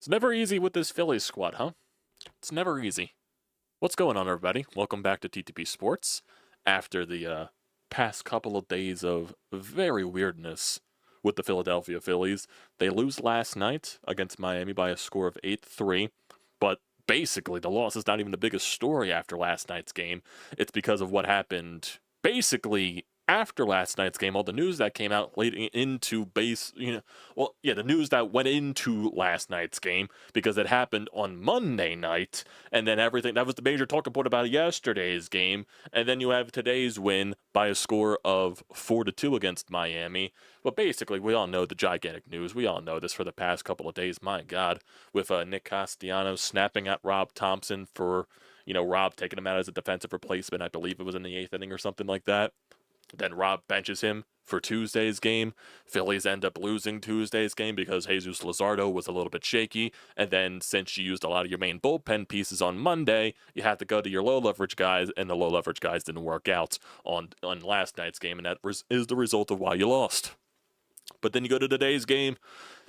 It's never easy with this Phillies squad, huh? It's never easy. What's going on, everybody? Welcome back to TTP Sports. After the past couple of days of very weirdness with the Philadelphia Phillies, they lose last night against Miami by a score of 8-3. But basically, the loss is not even the biggest story after last night's game. It's because of what happened basically after last night's game, all the news that came out leading into the news that went into last night's game because it happened on Monday night, and then everything that was the major talking point about yesterday's game, and then you have today's win by a score of 4-2 against Miami. But basically, we all know the gigantic news. We all know this for the past couple of days. My God, with Nick Castellanos snapping at Rob Thomson for Rob taking him out as a defensive replacement. I believe it was in the 8th inning or something like that. Then Rob benches him for Tuesday's game. Phillies end up losing Tuesday's game because Jesus Luzardo was a little bit shaky. And then since you used a lot of your main bullpen pieces on Monday, you had to go to your low leverage guys, and the low leverage guys didn't work out on last night's game, and that is the result of why you lost. But then you go to today's game.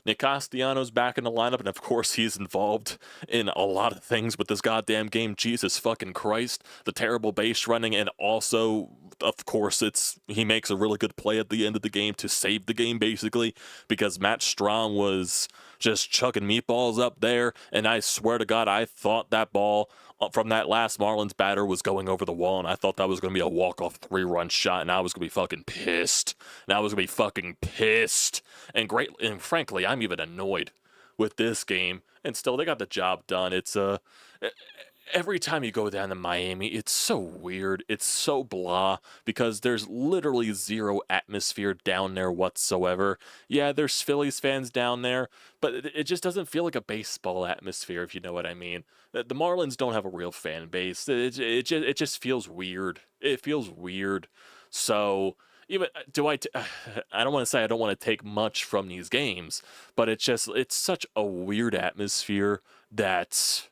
Nick Castellanos back in the lineup, and of course he's involved in a lot of things with this goddamn game. Jesus fucking Christ. The terrible base running, and also, of course, he makes a really good play at the end of the game to save the game, basically, because Matt Strahm was just chucking meatballs up there, and I swear to God, I thought that ball from that last Marlins batter was going over the wall, and I thought that was going to be a walk-off 3-run shot, and I was going to be fucking pissed. And frankly, I'm even annoyed with this game, and still, they got the job done. It's every time you go down to Miami, it's so weird. It's so blah because there's literally zero atmosphere down there whatsoever. Yeah, there's Phillies fans down there, but it just doesn't feel like a baseball atmosphere, if you know what I mean. The Marlins don't have a real fan base. It just feels weird. It feels weird. So even I don't want to say I don't want to take much from these games, but it's such a weird atmosphere that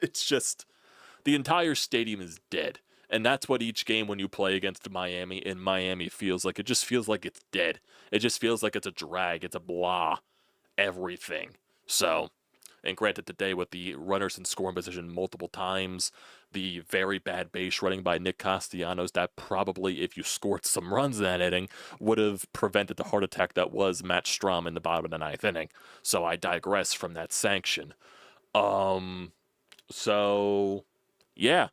it's just the entire stadium is dead. And that's what each game when you play against Miami in Miami feels like. It just feels like it's dead. It just feels like it's a drag. It's a blah. Everything. So, and granted, today with the runners in scoring position multiple times, the very bad base running by Nick Castellanos, that probably, if you scored some runs in that inning, would have prevented the heart attack that was Matt Strahm in the bottom of the 9th inning. So I digress from that sanction. So, yeah,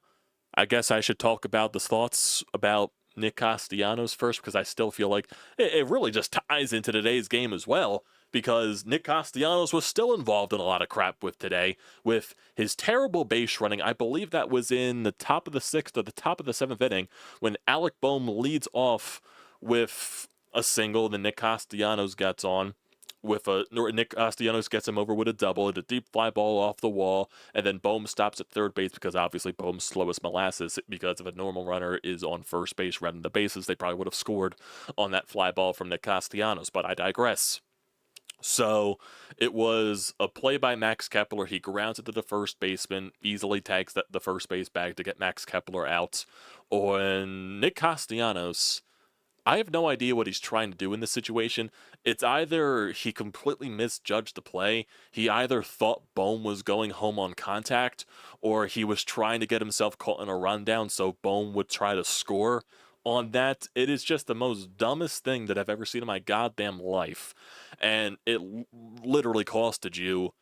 I guess I should talk about the thoughts about Nick Castellanos first, because I still feel like it really just ties into today's game as well, because Nick Castellanos was still involved in a lot of crap with today, with his terrible base running. I believe that was in the top of the 6th or the top of the 7th inning when Alec Bohm leads off with a single, then Nick Castellanos gets on. Nick Castellanos gets him over with a double, and a deep fly ball off the wall, and then Bohm stops at third base because obviously Bohm's slow as molasses, because if a normal runner is on first base running the bases, they probably would have scored on that fly ball from Nick Castellanos, but I digress. So it was a play by Max Kepler. He grounds it to the first baseman, easily tags the first base bag to get Max Kepler out. On Nick Castellanos, I have no idea what he's trying to do in this situation. It's either he completely misjudged the play, he either thought Bohm was going home on contact, or he was trying to get himself caught in a rundown so Bohm would try to score on that. It is just the most dumbest thing that I've ever seen in my goddamn life. And it literally costed you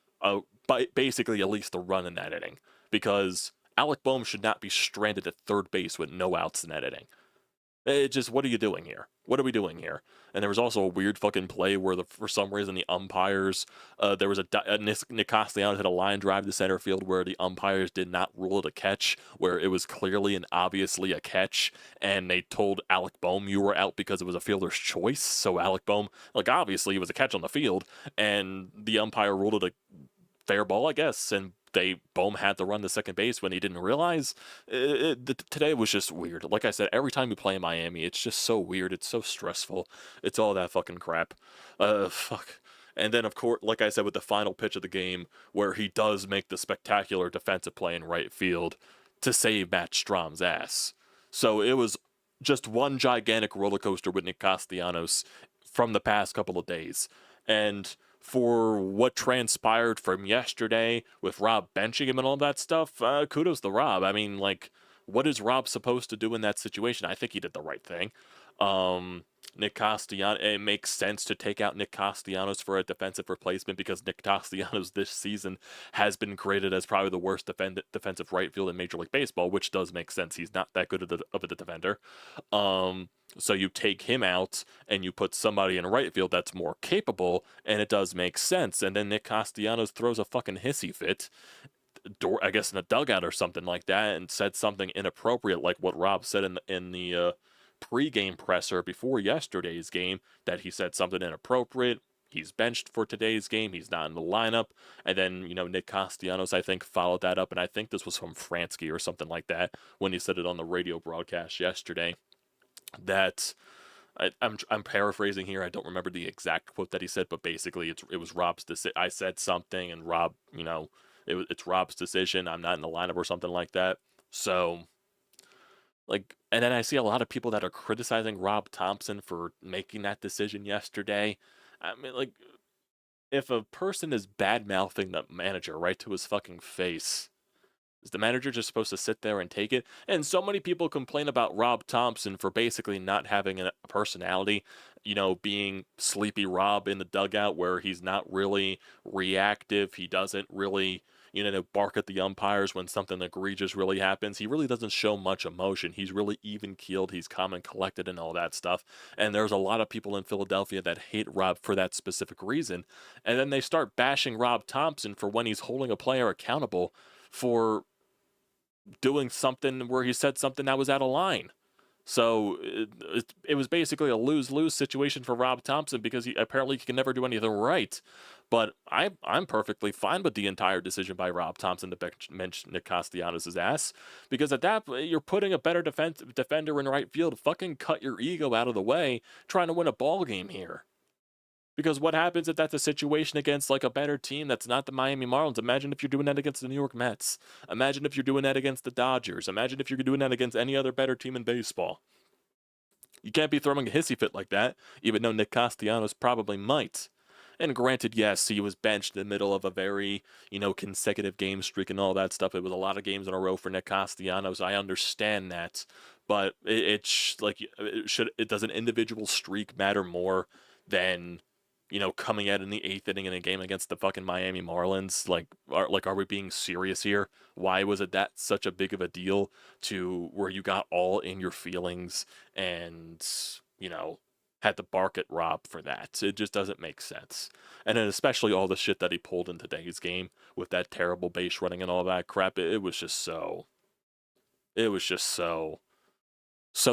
basically at least a run in that inning, because Alec Bohm should not be stranded at third base with no outs in that inning. It just, what are you doing here? What are we doing here? And there was also a weird fucking play where for some reason the umpires, there was Nick Castellanos had a line drive to center field where the umpires did not rule it a catch, where it was clearly and obviously a catch, and they told Alec Bohm you were out because it was a fielder's choice. So Alec Bohm, like, obviously it was a catch on the field, and the umpire ruled it a fair ball, I guess, and Bohm had to run to second base when he didn't realize. Today was just weird. Like I said, every time we play in Miami, it's just so weird. It's so stressful. It's all that fucking crap. Fuck. And then, of course, like I said, with the final pitch of the game, where he does make the spectacular defensive play in right field to save Matt Strahm's ass. So it was just one gigantic roller coaster with Nick Castellanos from the past couple of days. And for what transpired from yesterday with Rob benching him and all that stuff, kudos to Rob. I mean, like, what is Rob supposed to do in that situation? I think he did the right thing. Nick Castellanos, it makes sense to take out Nick Castellanos for a defensive replacement because Nick Castellanos this season has been graded as probably the worst defensive right field in Major League Baseball, which does make sense. He's not that good of a defender. So you take him out and you put somebody in right field that's more capable, and it does make sense. And then Nick Castellanos throws a fucking hissy fit, I guess in a dugout or something like that, and said something inappropriate, like what Rob said in the pregame presser before yesterday's game, that he said something inappropriate. He's benched for today's game. He's not in the lineup. And then, Nick Castellanos, I think, followed that up. And I think this was from Fransky or something like that when he said it on the radio broadcast yesterday. That I'm paraphrasing here. I don't remember the exact quote that he said, but basically it was Rob's decision. I said something, and Rob, it's Rob's decision. I'm not in the lineup or something like that. So, like, and then I see a lot of people that are criticizing Rob Thomson for making that decision yesterday. I mean, like, if a person is bad mouthing the manager right to his fucking face, is the manager just supposed to sit there and take it? And so many people complain about Rob Thomson for basically not having a personality, being sleepy Rob in the dugout where he's not really reactive. He doesn't really, bark at the umpires when something egregious really happens. He really doesn't show much emotion. He's really even-keeled. He's calm and collected and all that stuff. And there's a lot of people in Philadelphia that hate Rob for that specific reason. And then they start bashing Rob Thomson for when he's holding a player accountable for doing something where he said something that was out of line. So it was basically a lose-lose situation for Rob Thomson because he can never do anything right. But I'm perfectly fine with the entire decision by Rob Thomson to bench Nick Castellanos' ass, because at that point, you're putting a better defender in right field. Fucking cut your ego out of the way trying to win a ball game here. Because what happens if that's a situation against like a better team that's not the Miami Marlins? Imagine if you're doing that against the New York Mets. Imagine if you're doing that against the Dodgers. Imagine if you're doing that against any other better team in baseball. You can't be throwing a hissy fit like that, even though Nick Castellanos probably might. And granted, yes, he was benched in the middle of a very, consecutive game streak and all that stuff. It was a lot of games in a row for Nick Castellanos. I understand that. But does an individual streak matter more than coming out in the 8th inning in a game against the fucking Miami Marlins? Are we being serious here? Why was it that such a big of a deal to where you got all in your feelings and, had to bark at Rob for that? It just doesn't make sense. And then especially all the shit that he pulled in today's game with that terrible base running and all that crap. It was just so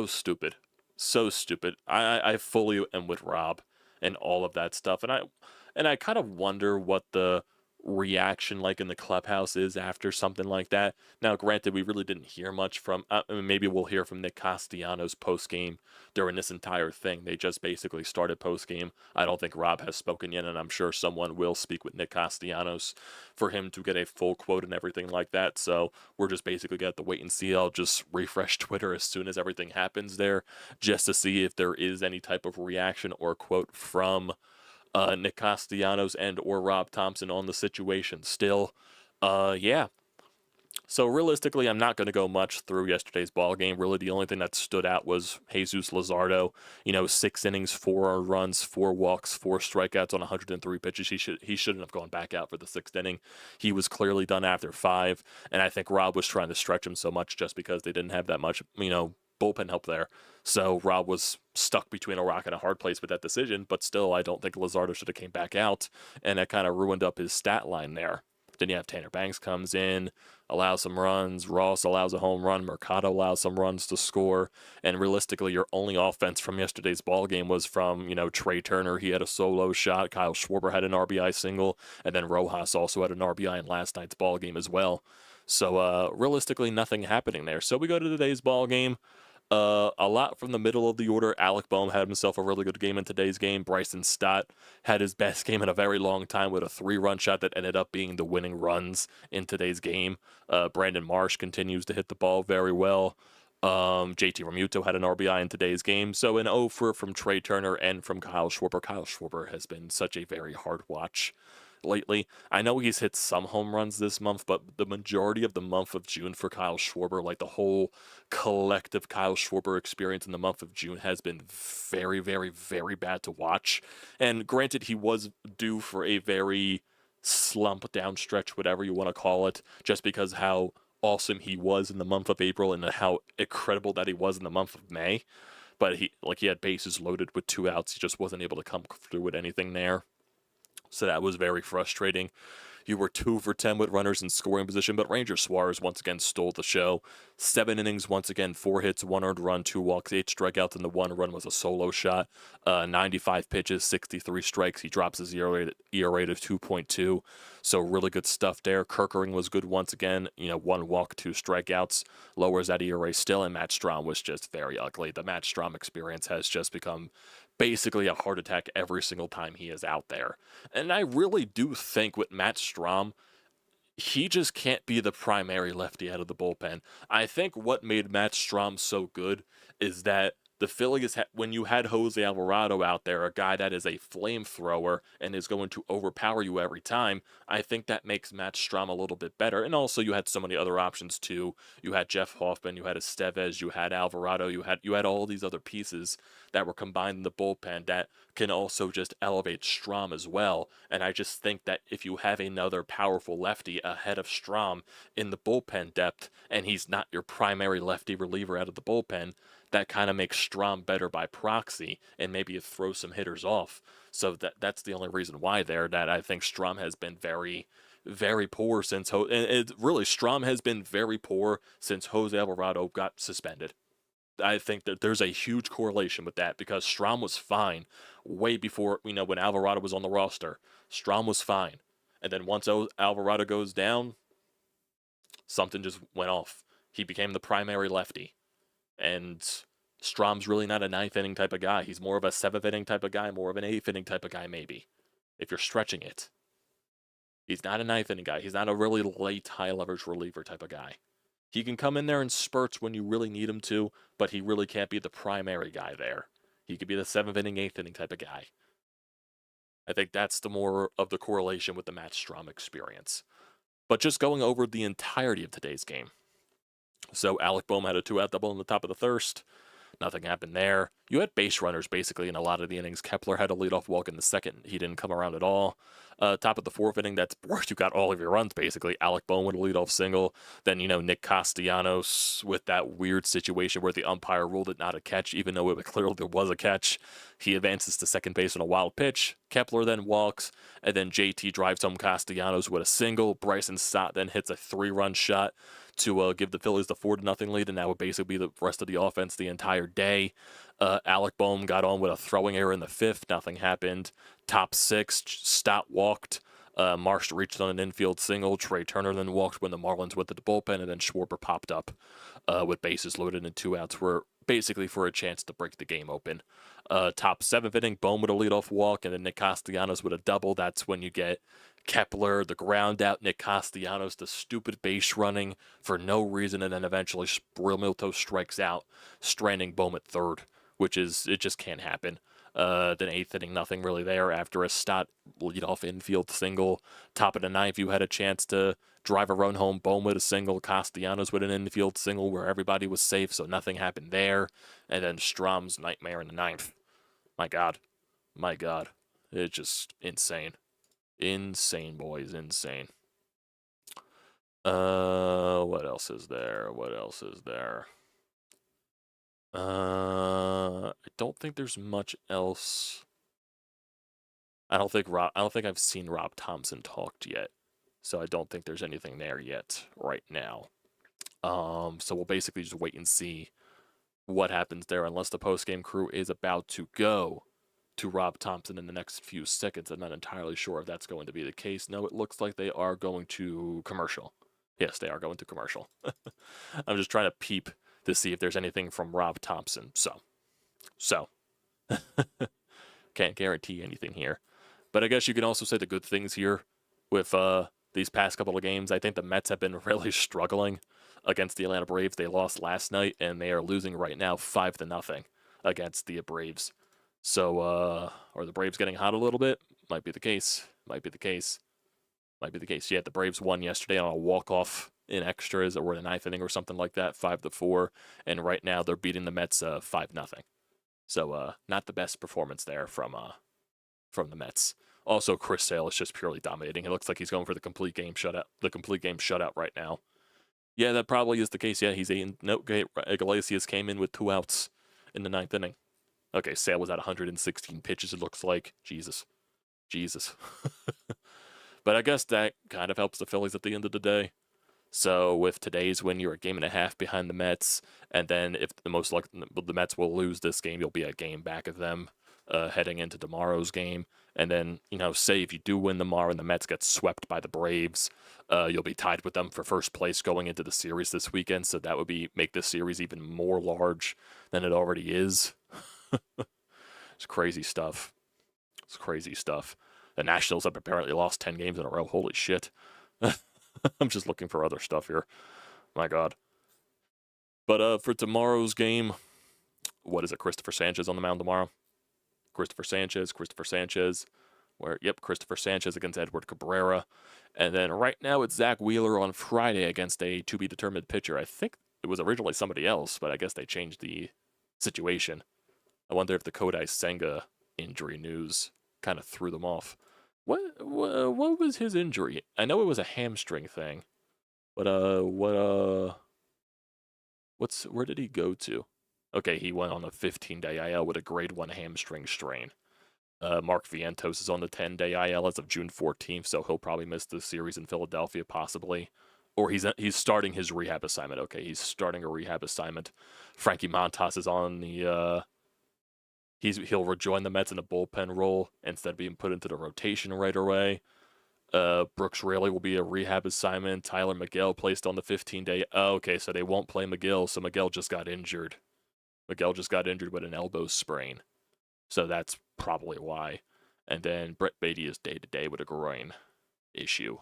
stupid. So stupid. I fully am with Rob and all of that stuff. And I kind of wonder what the reaction like in the clubhouse is after something like that. Now, granted, we really didn't hear much from, maybe we'll hear from Nick Castellanos post-game during this entire thing. They just basically started post-game. I don't think Rob has spoken yet, and I'm sure someone will speak with Nick Castellanos for him to get a full quote and everything like that. So we're just basically going to have to wait and see. I'll just refresh Twitter as soon as everything happens there, just to see if there is any type of reaction or quote from Nick Castellanos and or Rob Thomson on the situation still. Yeah. So realistically, I'm not going to go much through yesterday's ball game. Really, the only thing that stood out was Jesus Luzardo. 6 innings, 4 runs, 4 walks, 4 strikeouts on 103 pitches. He shouldn't have gone back out for the 6th inning. He was clearly done after 5, and I think Rob was trying to stretch him so much just because they didn't have that much, bullpen help there. So Rob was stuck between a rock and a hard place with that decision, but still, I don't think Luzardo should have came back out, and that kind of ruined up his stat line there. Then you have Tanner Banks comes in, allows some runs, Ross allows a home run, Mercado allows some runs to score, and realistically, your only offense from yesterday's ball game was from, Trey Turner. He had a solo shot, Kyle Schwarber had an RBI single, and then Rojas also had an RBI in last night's ball game as well. So realistically, nothing happening there. So we go to today's ball game. A lot from the middle of the order. Alec Boehm had himself a really good game in today's game. Bryson Stott had his best game in a very long time with a 3-run shot that ended up being the winning runs in today's game. Brandon Marsh continues to hit the ball very well. JT Realmuto had an RBI in today's game, so an 0 from Trey Turner and from Kyle Schwarber. Kyle Schwarber has been such a very hard watch lately. I know he's hit some home runs this month, but the majority of the month of June for Kyle Schwarber, like the whole collective Kyle Schwarber experience in the month of June, has been very, very, very bad to watch. And granted, he was due for a very slump down stretch, whatever you want to call it, just because how awesome he was in the month of April and how incredible that he was in the month of May. But he had bases loaded with 2 outs. He just wasn't able to come through with anything there. So that was very frustrating. You were 2 for 10 with runners in scoring position, but Ranger Suarez once again stole the show. 7 innings, once again, 4 hits, 1 earned run, 2 walks, 8 strikeouts, and the 1 run was a solo shot. 95 pitches, 63 strikes. He drops his ERA to 2.2. So really good stuff there. Kerkering was good once again. 1 walk, 2 strikeouts. Lowers that ERA still, and Matt Strahm was just very ugly. The Matt Strahm experience has just become basically a heart attack every single time he is out there. And I really do think with Matt Strahm, he just can't be the primary lefty out of the bullpen. I think what made Matt Strahm so good is that the Phillies, when you had Jose Alvarado out there, a guy that is a flamethrower and is going to overpower you every time, I think that makes Matt Strahm a little bit better. And also, you had so many other options too. You had Jeff Hoffman, you had Estevez, you had Alvarado, you had all these other pieces that were combined in the bullpen that can also just elevate Strahm as well. And I just think that if you have another powerful lefty ahead of Strahm in the bullpen depth, and he's not your primary lefty reliever out of the bullpen, that kind of makes Strahm better by proxy, and maybe it throws some hitters off. So that's the only reason why that I think Strahm has been very, very poor since Strahm has been very poor since Jose Alvarado got suspended. I think that there's a huge correlation with that because Strahm was fine way before, when Alvarado was on the roster. Strahm was fine. And then once Alvarado goes down, something just went off. He became the primary lefty. And Strahm's really not a 9th inning type of guy. He's more of a 7th inning type of guy, more of an 8th inning type of guy, maybe, if you're stretching it. He's not a 9th inning guy. He's not a really late, high leverage reliever type of guy. He can come in there in spurts when you really need him to, but he really can't be the primary guy there. He could be the 7th inning, 8th inning type of guy. I think that's the more of the correlation with the Matt Strahm experience. But just going over the entirety of today's game. So Alec Bohm had a 2-out double in the top of the first. Nothing happened there. You had base runners basically in a lot of the innings. Kepler had a leadoff walk in the second. He didn't come around at all. Top of the 4th inning, that's where you got all of your runs basically. Alec Bohm with a leadoff single. Then, Nick Castellanos with that weird situation where the umpire ruled it not a catch, even though it clearly was a catch. He advances to second base on a wild pitch. Kepler then walks, and then JT drives home Castellanos with a single. Bryson Stott then hits a 3-run shot to give the Phillies the 4-0 lead, and that would basically be the rest of the offense the entire day. Alec Bohm got on with a throwing error in the 5th. Nothing happened. Top 6, Stott walked. Marsh reached on an infield single. Trey Turner then walked when the Marlins went to the bullpen, and then Schwarber popped up with bases loaded and 2 outs were basically for a chance to break the game open. Top 7th inning, Bohm with a leadoff walk, and then Nick Castellanos with a double. That's when you get Kepler, the ground out, Nick Castellanos, the stupid base running for no reason, and then eventually Realmuto strikes out, stranding Bohm at third, it just can't happen. Then 8th inning, nothing really there after a Stott leadoff infield single. Top of the 9th, you had a chance to drive a run home. Bohm with a single, Castellanos with an infield single where everybody was safe, so nothing happened there. And then Strahm's nightmare in the 9th. My God. It's just insane. Insane, boys, insane. What else is there? I don't think there's much else. I don't think I've seen Rob Thomson talked yet, so I don't think there's anything there yet right now. So we'll basically just wait and see what happens there, unless the post-game crew is about to go to Rob Thomson in the next few seconds. I'm not entirely sure if that's going to be the case. No, it looks like they are going to commercial. Yes, they are going to commercial. I'm just trying to peep to see if there's anything from Rob Thomson. So, can't guarantee anything here. But I guess you can also say the good things here with these past couple of games. I think the Mets have been really struggling. against the Atlanta Braves. They lost last night, and they are losing right now 5-0 against the Braves. So, are the Braves getting hot a little bit? Might be the case. Might be the case. Might be the case. Yeah, the Braves won yesterday on a walk-off in extras or in the ninth inning or something like that, 5-4. And right now they're beating the Mets 5-0. So, not the best performance there from the Mets. Also, Chris Sale is just purely dominating. It looks like he's going for the complete game shutout. The complete game shutout right now. Yeah, that probably is the case. Yeah, he's a no. Iglesias came in with 2 outs in the ninth inning. Okay, Sale was at 116 pitches. It looks like Jesus. But I guess that kind of helps the Phillies at the end of the day. So with today's win, you're a game and a half behind the Mets, and then if the Mets will lose this game, you'll be a game back of them heading into tomorrow's game. And then, say if you do win tomorrow and the Mets get swept by the Braves, you'll be tied with them for first place going into the series this weekend. So that would make this series even more large than it already is. It's crazy stuff. It's crazy stuff. The Nationals have apparently lost 10 games in a row. Holy shit. I'm just looking for other stuff here. My God. But for tomorrow's game, what is it? Christopher Sanchez on the mound tomorrow? Christopher Sanchez. Christopher Sanchez against Edward Cabrera. And then right now it's Zach Wheeler on Friday against a to-be-determined pitcher. I think it was originally somebody else, but I guess they changed the situation. I wonder if the Kodai Senga injury news kind of threw them off. What was his injury? I know it was a hamstring thing, but where did he go to? Okay, he went on a 15-day IL with a grade 1 hamstring strain. Mark Vientos is on the 10-day IL as of June 14th, so he'll probably miss the series in Philadelphia, possibly. Or he's starting his rehab assignment. Okay, he's starting a rehab assignment. Frankie Montas is on the he'll rejoin the Mets in a bullpen role instead of being put into the rotation right away. Brooks Raley will be a rehab assignment. Tyler Miguel placed on the 15-day. Oh, okay, so they won't play Miguel, so Miguel just got injured. Miguel just got injured with an elbow sprain. So that's probably why. And then Brett Beatty is day-to-day with a groin issue.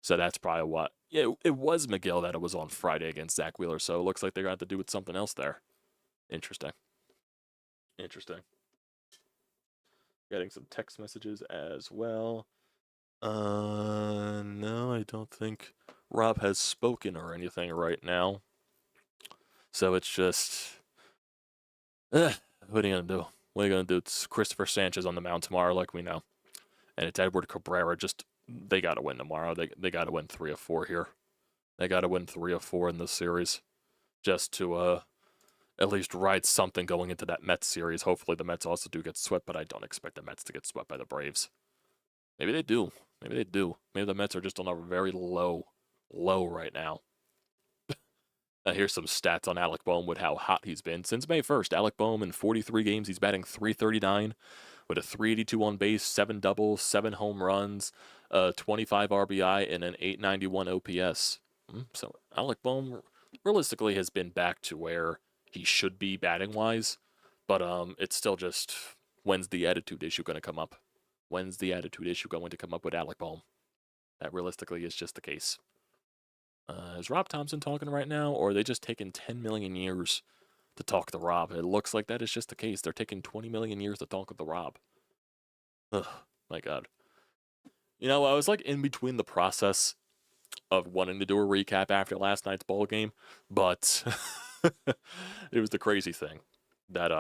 So that's probably what. Yeah, it was Miguel that it was on Friday against Zach Wheeler, so it looks like they're going to have to do with something else there. Interesting. Getting some text messages as well. No, I don't think Rob has spoken or anything right now. So it's just, what are you gonna do? It's Christopher Sanchez on the mound tomorrow, like we know, and it's Edward Cabrera. They gotta win tomorrow. They gotta win 3 of 4 here. They gotta win 3 of 4 in this series, just to at least ride something going into that Mets series. Hopefully the Mets also do get swept, but I don't expect the Mets to get swept by the Braves. Maybe they do. Maybe the Mets are just on a very low right now. Here's some stats on Alec Boehm with how hot he's been. Since May 1st, Alec Boehm in 43 games, he's batting .339 with a .382 on base, 7 doubles, 7 home runs, 25 RBI, and an .891 OPS. So Alec Boehm realistically has been back to where he should be batting-wise, but it's still just, when's the attitude issue going to come up? When's the attitude issue going to come up with Alec Boehm? That realistically is just the case. Is Rob Thomson talking right now, or are they just taking 10 million years to talk to Rob? It looks like that is just the case. They're taking 20 million years to talk with the Rob. Ugh, my God. I was like in between the process of wanting to do a recap after last night's ball game, but it was the crazy thing that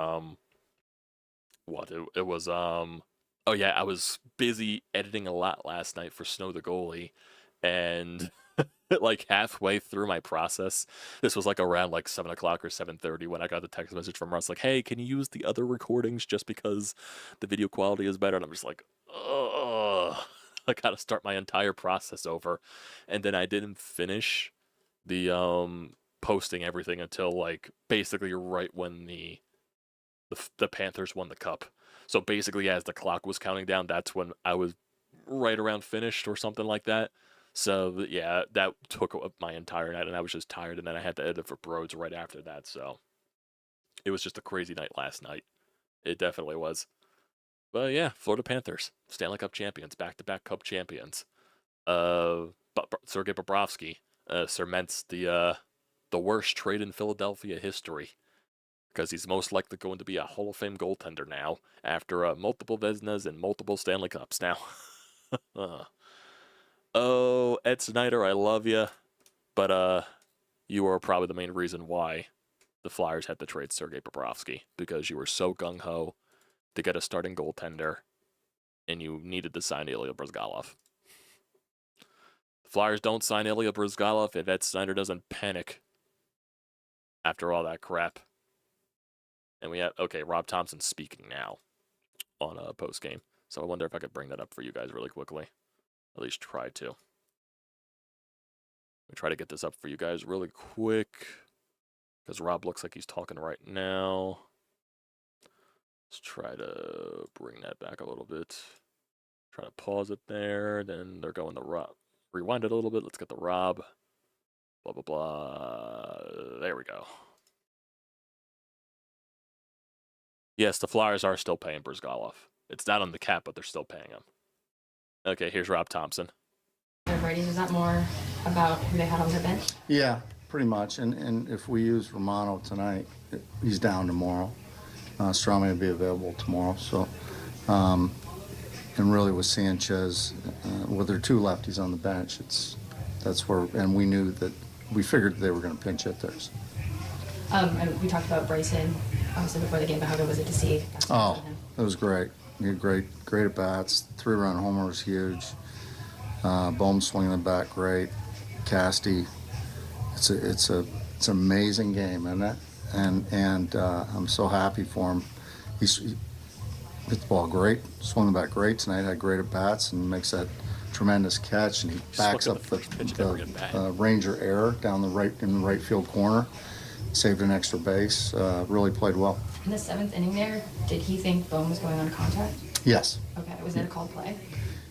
it was oh yeah, I was busy editing a lot last night for Snow the Goalie, and like halfway through my process, this was like around like 7 o'clock or 7:30 when I got the text message from Russ like, hey, can you use the other recordings just because the video quality is better? And I'm just like, oh, I gotta start my entire process over. And then I didn't finish the posting everything until like basically right when the Panthers won the cup. So basically as the clock was counting down, that's when I was right around finished or something like that. So yeah, that took up my entire night, and I was just tired, and then I had to edit for Brodes right after that. So it was just a crazy night last night. It definitely was. But yeah, Florida Panthers, Stanley Cup champions, back-to-back Cup champions. Sergei Bobrovsky cements the worst trade in Philadelphia history, because he's most likely going to be a Hall of Fame goaltender now after multiple Vezinas and multiple Stanley Cups now. Oh, Ed Snyder, I love you, but you are probably the main reason why the Flyers had to trade Sergei Bobrovsky, because you were so gung-ho to get a starting goaltender, and you needed to sign Ilya Bryzgalov. The Flyers don't sign Ilya Bryzgalov if Ed Snyder doesn't panic after all that crap. And we have, okay, Rob Thomson speaking now on a post-game. So I wonder if I could bring that up for you guys really quickly. At least try to. Let me try to get this up for you guys really quick, because Rob looks like he's talking right now. Let's try to bring that back a little bit. Try to pause it there. Then they're going to Rob. Rewind it a little bit. Let's get the Rob. Blah, blah, blah. There we go. Yes, the Flyers are still paying Bryzgalov. It's not on the cap, but they're still paying him. Okay, here's Rob Thomson. Brady's, is that more about who they had on their bench? Yeah, pretty much. And if we use Romano tonight, he's down tomorrow. Stromey will be available tomorrow. So, and really with Sanchez, with their two lefties on the bench, that's where. And we knew that we figured they were going to pinch hitters. And we talked about Bryson, obviously before the game, but how good was it to see? Oh, it was great. He had great at bats. 3-run homer was huge. Bohm swinging the bat great. Casty, it's an amazing game, isn't it? And I'm so happy for him. He hit the ball great, swung the bat great tonight. Had great at bats and makes that tremendous catch. And he backs up the Ranger error down the right field corner. Saved an extra base. Really played well. In the 7th inning there, did he think Bohm was going on contact? Yes. Okay, was that a called play?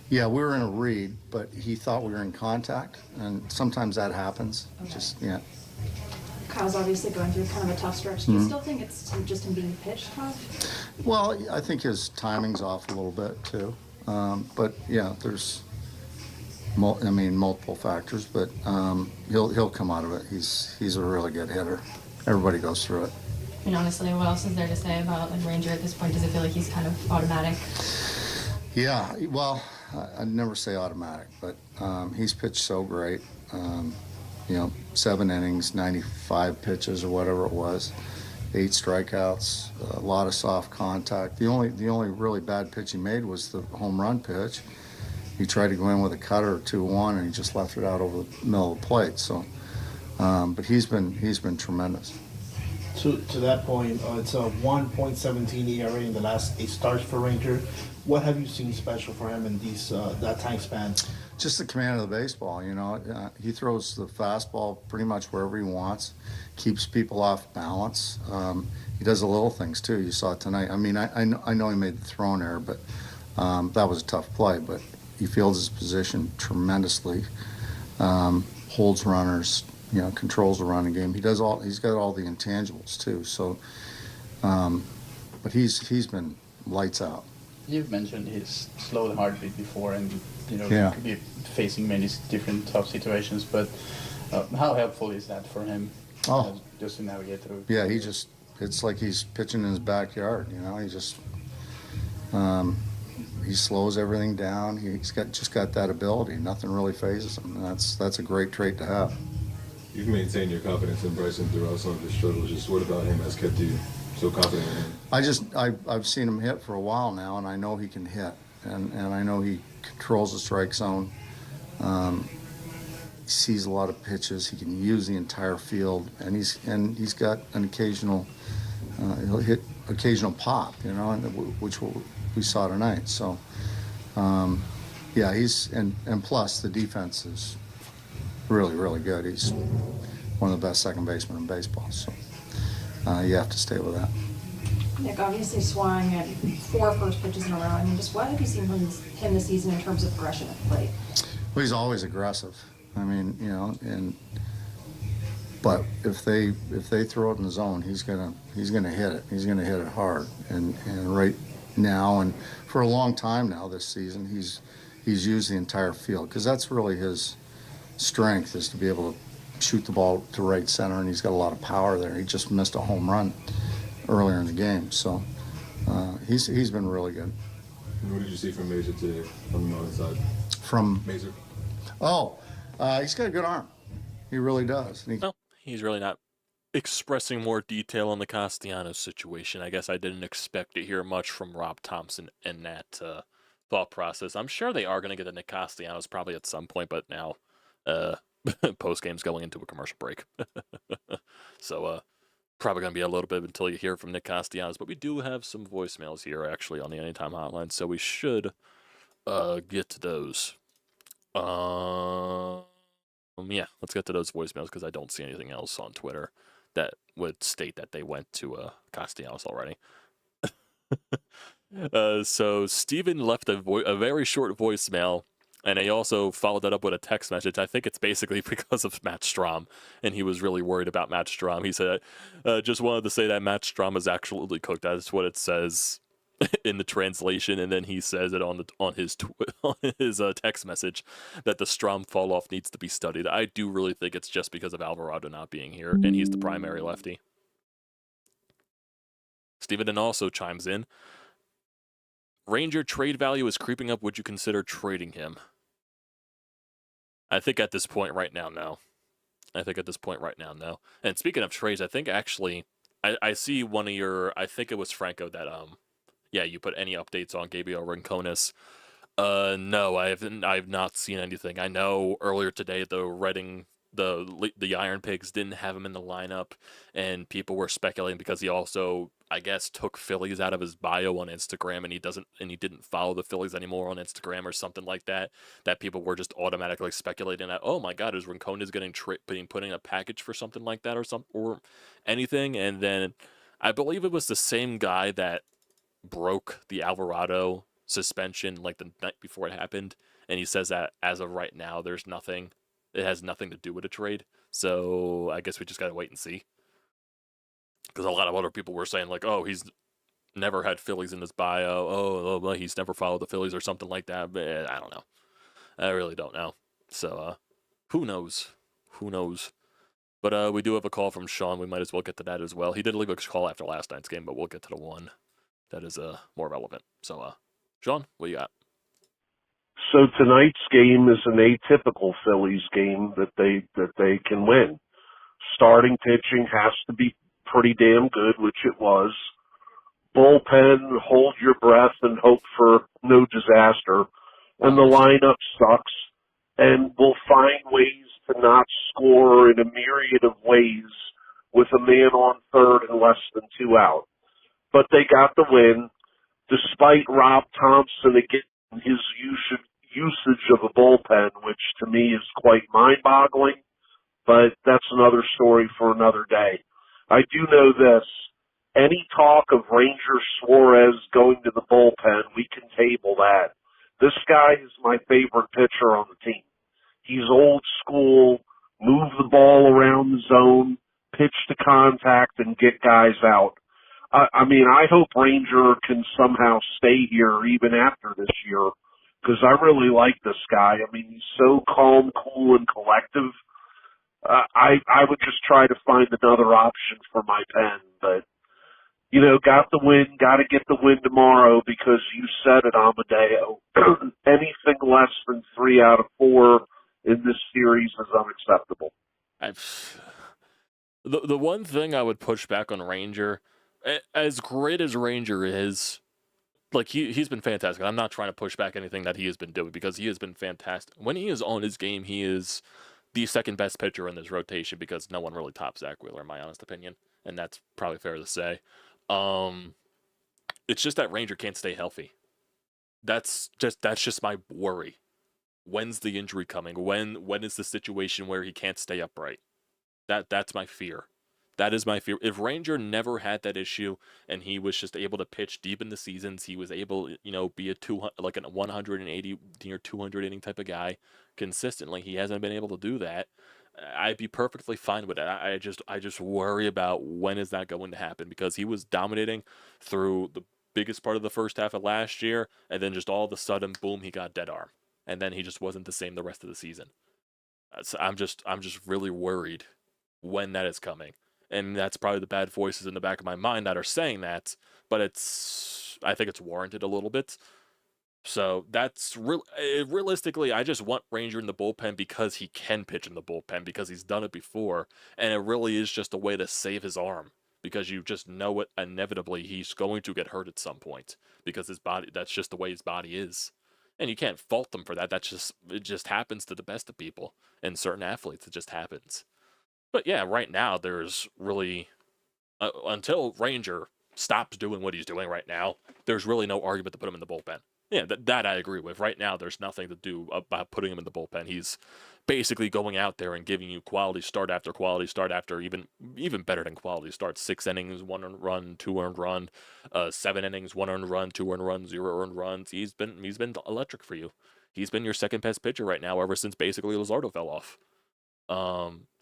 Yeah, we were in a read, but he thought we were in contact, and sometimes that happens. Okay. Kyle's obviously going through kind of a tough stretch. Do you still think it's just him being pitched tough? Well, I think his timing's off a little bit too. But yeah, there's, multiple factors, but he'll come out of it. He's a really good hitter. Everybody goes through it. And honestly, what else is there to say about Ranger at this point? Does it feel like he's kind of automatic? Yeah, well, I'd never say automatic, but he's pitched so great. 7 innings, 95 pitches or whatever it was, 8 strikeouts, a lot of soft contact. The only really bad pitch he made was the home run pitch. He tried to go in with a cutter 2-1, and he just left it out over the middle of the plate. So, but he's been tremendous. To that point, it's a 1.17 ERA in the last 8 starts for Ranger. What have you seen special for him in that time span? Just the command of the baseball, he throws the fastball pretty much wherever he wants, keeps people off balance. He does the little things too. You saw it tonight. I mean, I know he made the thrown error, but that was a tough play. But he fields his position tremendously, holds runners, controls the running game. He's got all the intangibles too. So, but he's been lights out. You've mentioned his slow heartbeat before, and Yeah. he could be facing many different tough situations. But how helpful is that for him? Just to navigate through? Yeah, it's like he's pitching in his backyard. He slows everything down. He's just got that ability. Nothing really phases him. And that's a great trait to have. You've maintained your confidence in Bryson throughout some of his struggles. Just what about him has kept you so confident in him? I've seen him hit for a while now, and I know he can hit, and I know he controls the strike zone. He sees a lot of pitches. He can use the entire field, and he's got an occasional he'll hit occasional pop, which we saw tonight. So he's and plus the defense is really, really good. He's one of the best second basemen in baseball. So you have to stay with that. Nick obviously swung at 4 first pitches in a row. I mean, just what have you seen from him this season in terms of aggression at the plate? Well, he's always aggressive. I mean, but if they throw it in the zone, he's gonna hit it. He's gonna hit it hard. And right now, and for a long time now this season, he's used the entire field, because that's really his strength is to be able to shoot the ball to right center, and he's got a lot of power there. He just missed a home run earlier in the game, so he's been really good. And what did you see from Mazur today on the Marlins side? From Mazur? He's got a good arm. He really does. And No, he's really not expressing more detail on the Castellanos situation. I guess I didn't expect to hear much from Rob Thomson in that thought process. I'm sure they are going to get to Nick Castellanos probably at some point, but now post game's going into a commercial break. So probably going to be a little bit until you hear from Nick Castellanos, but we do have some voicemails here actually on the Anytime Hotline, so we should get to those. Yeah, let's get to those voicemails because I don't see anything else on Twitter that would state that they went to Castellanos already. So Steven left a very short voicemail, and he also followed that up with a text message. I think it's basically because of Matt Strahm, and he was really worried about Matt Strahm. He said, just wanted to say that Matt Strahm is absolutely cooked. That's what it says in the translation, and then he says it on his text message that the Strahm fall off needs to be studied. I do really think it's just because of Alvarado not being here, and he's the primary lefty. Steven then also chimes in, Ranger trade value is creeping up. Would you consider trading him? I think at this point right now, no. And speaking of trades, I think actually I see one of your, I think it was Franco that yeah, you put any updates on Gabriel Rincones. No, I've not seen anything. I know earlier today the Iron Pigs didn't have him in the lineup, and people were speculating because he also, I guess, took Phillies out of his bio on Instagram, and he didn't follow the Phillies anymore on Instagram or something like that. That people were just automatically speculating that, oh my God, is Rincones getting put in a package for something like that or anything? And then I believe it was the same guy that broke the Alvarado suspension like the night before it happened, and he says that as of right now there's nothing, it has nothing to do with a trade. So I guess we just gotta wait and see, because a lot of other people were saying like, oh, he's never had Phillies in his bio, well, he's never followed the Phillies or something like that. But I don't know, I really don't know. So who knows but we do have a call from Sean. We might as well get to that as well. He did leave a call after last night's game, but we'll get to the one that is more relevant. So, Sean, what you got? So tonight's game is an atypical Phillies game that they can win. Starting pitching has to be pretty damn good, which it was. Bullpen, hold your breath and hope for no disaster. And the lineup sucks, and we'll find ways to not score in a myriad of ways with a man on third and less than 2 out. But they got the win, despite Rob Thomson again, his usage of a bullpen, which to me is quite mind-boggling, but that's another story for another day. I do know this. Any talk of Ranger Suarez going to the bullpen, we can table that. This guy is my favorite pitcher on the team. He's old school, move the ball around the zone, pitch to contact, and get guys out. I mean, I hope Ranger can somehow stay here even after this year, because I really like this guy. I mean, he's so calm, cool, and collective. I would just try to find another option for my pen, but, you know, got the win, got to get the win tomorrow, because you said it, Amadeo. Anything less than 3 out of 4 in this series is unacceptable. The one thing I would push back on Ranger, as great as Ranger is, like he's been fantastic. I'm not trying to push back anything that he has been doing, because he has been fantastic. When he is on his game, he is the second best pitcher in this rotation, because no one really tops Zach Wheeler, in my honest opinion, and that's probably fair to say. It's just that Ranger can't stay healthy. That's just my worry. When's the injury coming? When is the situation where he can't stay upright? That's my fear. That is my fear. If Ranger never had that issue and he was just able to pitch deep in the seasons, he was able, be a 180 near 200 inning type of guy consistently. He hasn't been able to do that. I'd be perfectly fine with it. I just worry about when is that going to happen, because he was dominating through the biggest part of the first half of last year, and then just all of a sudden, boom, he got dead arm, and then he just wasn't the same the rest of the season. I'm just really worried when that is coming, and that's probably the bad voices in the back of my mind that are saying that. But I think it's warranted a little bit. So that's realistically, I just want Ranger in the bullpen because he can pitch in the bullpen because he's done it before, and it really is just a way to save his arm because you just know it inevitably he's going to get hurt at some point because his body, that's just the way his body is. And you can't fault them for that. It just happens to the best of people and certain athletes. It just happens. But yeah, right now there's really until Ranger stops doing what he's doing right now, there's really no argument to put him in the bullpen. Yeah, that I agree with. Right now, there's nothing to do about putting him in the bullpen. He's basically going out there and giving you quality start after even better than quality start. 6 innings, 1 earned run, 2 earned run, 7 innings, 1 earned run, 2 earned runs, 0 earned runs. He's been electric for you. He's been your second best pitcher right now ever since basically Luzardo fell off.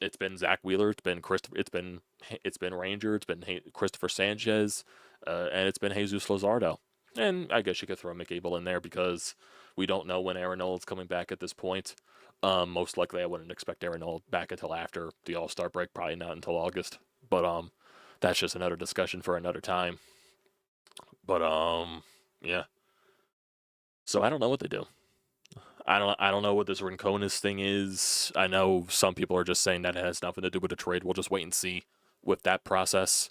It's been Zach Wheeler, it's been Ranger, it's been Christopher Sanchez, and it's been Jesus Luzardo. And I guess you could throw McAble in there because we don't know when Aaron Nola is coming back at this point. Most likely, I wouldn't expect Aaron Nola back until after the All-Star break, probably not until August. But that's just another discussion for another time. But yeah. So I don't know what they do. I don't know what this Rincones thing is. I know some people are just saying that it has nothing to do with the trade. We'll just wait and see with that process.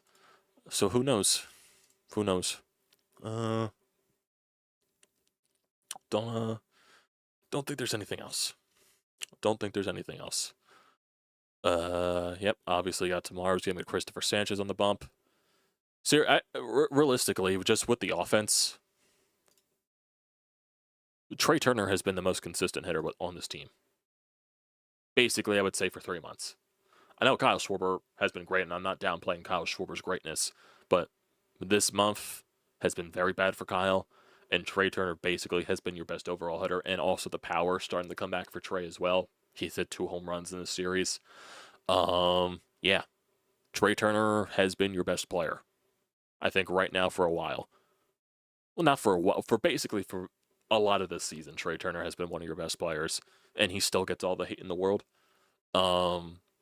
So who knows? Who knows? Don't think there's anything else. Don't think there's anything else. Yep, obviously got tomorrow's game with Christopher Sanchez on the bump. So, realistically, just with the offense, Trey Turner has been the most consistent hitter on this team. Basically, I would say for 3 months. I know Kyle Schwarber has been great, and I'm not downplaying Kyle Schwarber's greatness, but this month has been very bad for Kyle, and Trey Turner basically has been your best overall hitter, and also the power starting to come back for Trey as well. He's hit 2 home runs in this series. Yeah, Trey Turner has been your best player, I think, right now for a while. Well, not for a while, for a lot of this season, Trey Turner has been one of your best players, and he still gets all the hate in the world.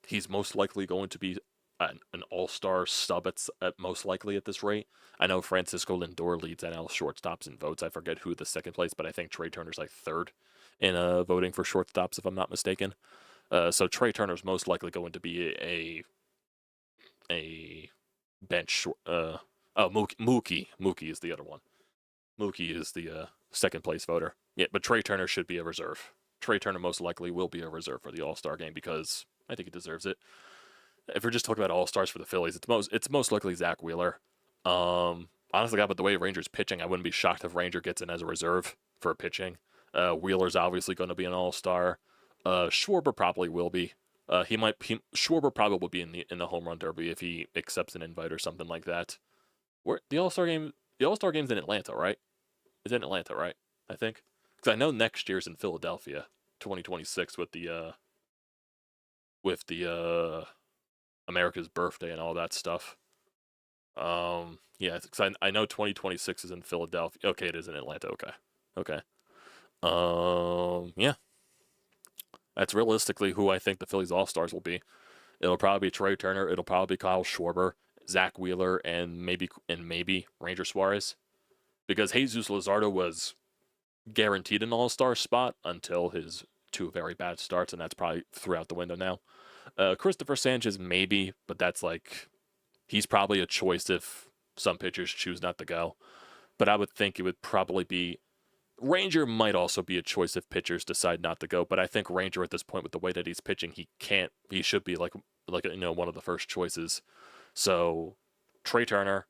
He's most likely going to be an all-star sub at most likely at this rate. I know Francisco Lindor leads NL shortstops in votes. I forget who the second place, but I think Trey Turner's like third in voting for shortstops, if I'm not mistaken. So Trey Turner's most likely going to be a bench. Mookie is the other one. Mookie is the second place voter. Yeah, but Trey Turner should be a reserve. Trey Turner most likely will be a reserve for the All-Star game because I think he deserves it. If we're just talking about All-Stars for the Phillies, it's most likely Zach Wheeler. Honestly, with the way Ranger's pitching, I wouldn't be shocked if Ranger gets in as a reserve for pitching. Wheeler's obviously going to be an All-Star. Schwarber probably will be. Schwarber probably will be in the home run derby if he accepts an invite or something like that. The All-Star game's in Atlanta, right? It's in Atlanta, right? I think. Because I know next year's in Philadelphia, 2026, with the America's birthday and all that stuff. Yeah, because I know 2026 is in Philadelphia. Okay, it is in Atlanta. Okay. Yeah. That's realistically who I think the Phillies All-Stars will be. It'll probably be Trey Turner. It'll probably be Kyle Schwarber, Zach Wheeler, and maybe Ranger Suarez. Because Jesus Luzardo was guaranteed an All-Star spot until his 2 very bad starts, and that's probably throughout the window now. Christopher Sanchez, maybe, but that's he's probably a choice if some pitchers choose not to go. But I would think it would probably be Ranger might also be a choice if pitchers decide not to go, but I think Ranger at this point with the way that he's pitching, he should be one of the first choices. So Trey Turner,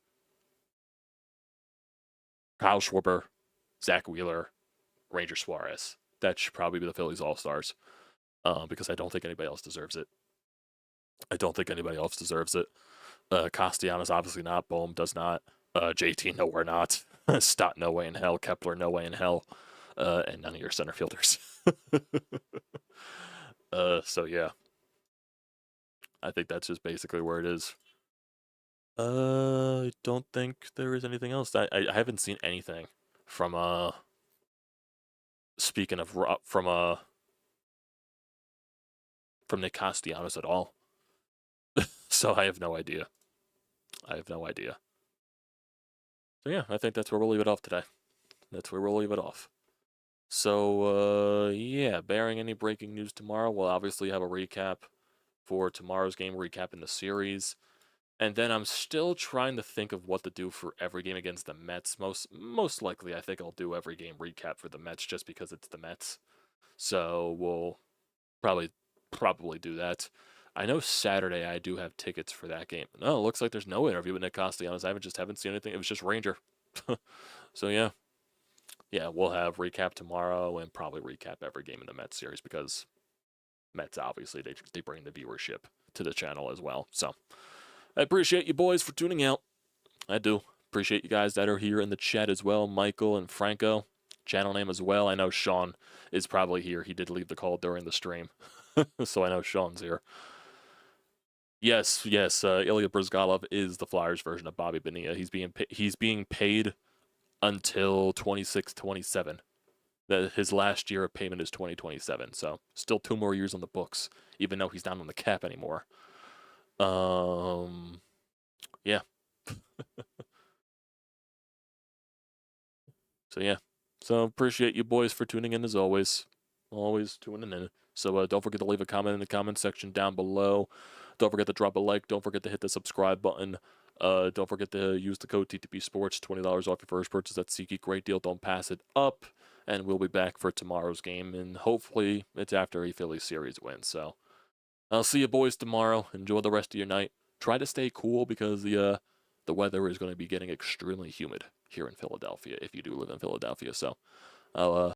Kyle Schwarber, Zach Wheeler, Ranger Suarez. That should probably be the Phillies All-Stars. Because I don't think anybody else deserves it. Castellanos obviously not. Bohm does not. JT nowhere not. Stott no way in hell. Kepler no way in hell. And none of your center fielders. So yeah. I think that's just basically where it is. I don't think there is anything else. I haven't seen anything from speaking of from from Nick Castellanos at all. So I have no idea. So yeah, I think that's where we'll leave it off today. So, yeah, bearing any breaking news tomorrow, we'll obviously have a recap for tomorrow's game, recapping the series. And then I'm still trying to think of what to do for every game against the Mets. Most likely, I think I'll do every game recap for the Mets just because it's the Mets. So we'll probably do that. I know Saturday I do have tickets for that game. No, it looks like there's no interview with Nick Castellanos. I haven't seen anything. It was just Ranger. So yeah. Yeah, we'll have recap tomorrow and probably recap every game in the Mets series because Mets, obviously, they bring the viewership to the channel as well. So I appreciate you boys for tuning out. I do. Appreciate you guys that are here in the chat as well. Michael and Franco, channel name as well. I know Sean is probably here. He did leave the call during the stream. So I know Sean's here. Yes. Ilya Brizgalov is the Flyers version of Bobby Bonilla. He's being paid until 26-27. His last year of payment is 2027. So still 2 more years on the books, even though he's not on the cap anymore. Yeah. So yeah. So appreciate you boys for tuning in as always. Always tuning in. So don't forget to leave a comment in the comment section down below. Don't forget to drop a like. Don't forget to hit the subscribe button. Don't forget to use the code TTPSPORTS, $20 off your first purchase. That's SeatGeek. Great deal. Don't pass it up. And we'll be back for tomorrow's game. And hopefully it's after a Phillies series win. So I'll see you boys tomorrow. Enjoy the rest of your night. Try to stay cool because the weather is going to be getting extremely humid here in Philadelphia if you do live in Philadelphia. So I'll